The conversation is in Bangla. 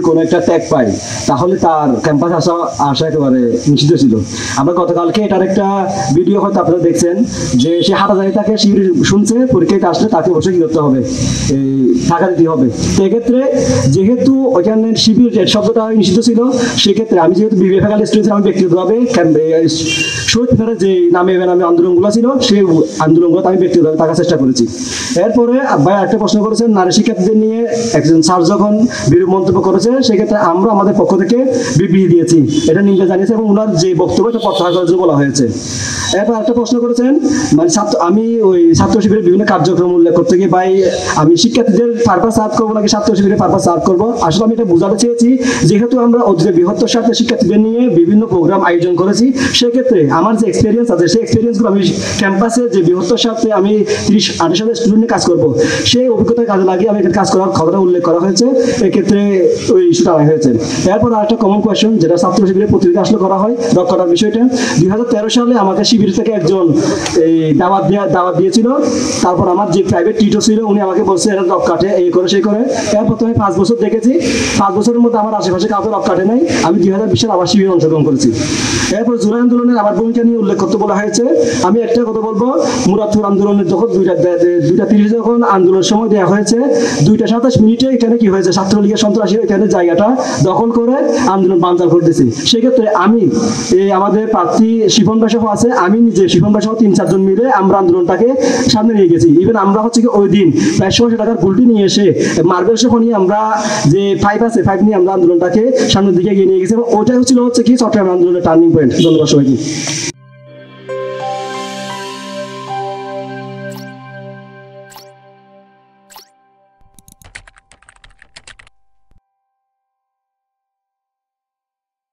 কোনো একটা ট্যাগ পাই তাহলে তার ক্যাম্পাস আসা আসা একেবারে নিষিদ্ধ ছিল। আমরা গতকালকে এটার একটা ভিডিও হয়তো আপনারা দেখছেন যে সে হাটাজারি তাকে শিবির শুনছে, পরীক্ষাতে আসলে তাকে অবশ্যই কি করতে হবে, এই টাকা দিতে হবে। সেক্ষেত্রে যেহেতু ওইখানে শিবির শব্দটা নিষিদ্ধ ছিল, সেক্ষেত্রে আমি যেহেতু বিবিএ ফ্যাকাল্টি স্টুডেন্ট, আমি ব্যক্তিগতভাবে শহীদ মিনারের যে নামে নামে আন্দোলনগুলো ছিল সেই আন্দোলনগুলো আমি ব্যক্তিগতভাবে থাকার চেষ্টা করেছি। এরপরে ভাই একটা প্রশ্ন করেছেন নারী শিক্ষার্থীদের নিয়ে একজন স্যার যখন বিরূপ মন্তব্য করেছে, সেক্ষেত্রে আমরা আমাদের পক্ষ থেকে বিবৃতি দিয়েছি, এটা নিন্দা জানিয়েছে এবং ওনার যে বক্তব্য এটা প্রত্যাহার করার জন্য বলা হয়েছে। এরপর একটা প্রশ্ন করেছেন মানে আমি ওই ছাত্র শিবিরের বিভিন্ন কার্যক্রম উল্লেখ করতে গিয়ে ভাই আমি শিক্ষার্থীদের পারপাস সার্ভ করবো নাকি ছাত্র শিবিরের পারপাস সার্ভ করবো, আসলে আমি এটা বোঝাতে চেয়েছি যেহেতু আমরা অতীতে বৃহত্তর স্বার্থে শিক্ষার্থীদের নিয়ে বিভিন্ন প্রোগ্রাম আয়োজন করেছি, সেক্ষেত্রে আমার যে এক্সপিরিয়েন্স আছে সেই এক্সপিরিয়েন্সগুলো আমি ক্যাম্পাসে যে বৃহত্তর স্বার্থে আমি 30-28 হাজার স্টুডেন্ট নিয়ে কাজ করবো, সেই অভিজ্ঞতার কাজে লাগিয়ে আমি এখানে কাজ করার খবরটা উল্লেখ করা হয়েছে, এক্ষেত্রে ওই ইস্যুটা আনা হয়েছে। এরপর আরেকটা কমন কোয়েশ্চেন যেটা ছাত্র শিবিরের প্রতিযোগিতা আসলে করা হয় দক্ষতার বিষয়টা, 2013 সালে আমাকে শিবির থেকে একজন এই দাওয়াত দিয়েছিল। তারপর আমার যে প্রাইভেট টিচার ছিল উনি আমাকে বলছে এটা রক কাটে, এই করে সেই করে। এরপর আমি 5 বছর দেখেছি, 5 বছরের মধ্যে আমার আশেপাশে কাউকে রক কাটে নাই, আমি 2020 সালে আবার শিবিরে অংশগ্রহণ করেছি। এরপর জুলাই আন্দোলনের আমার ভূমিকা নিয়ে উল্লেখ করতে বলা হয়েছে, আমি একটা কথা বলবো, মুরাদপুর আন্দোলনের যখন 2:30 যখন আন্দোলনের সময় দেওয়া হয়েছে, 2:27 এখানে কি হয়েছে, ছাত্রলীগের সন্ত্রাসী এখানে জায়গাটা দখল করে আন্দোলন বানচাল করে দিয়েছে। সেক্ষেত্রে আমি এই আমাদের প্রার্থী শিফন ভাই সহ আছে, আমি নিজে শিফন ভাই সহ 3-4 জন মিলে আমরা আন্দোলনটাকে সামনে নিয়ে গেছি। ইভেন আমরা হচ্ছে কি ওই দিন প্রায় 600 টাকার গুলটি নিয়ে এসে মার্বেল সহ নিয়ে আমরা যে 5 আছে 5 নিয়ে আমরা আন্দোলনটাকে সামনের দিকে এগিয়ে নিয়ে গেছি এবং ওটাই হচ্ছে কি চট্টগ্রাম আন্দোলনের টার্নিং পয়েন্ট। ধন্যবাদ সবাইকে।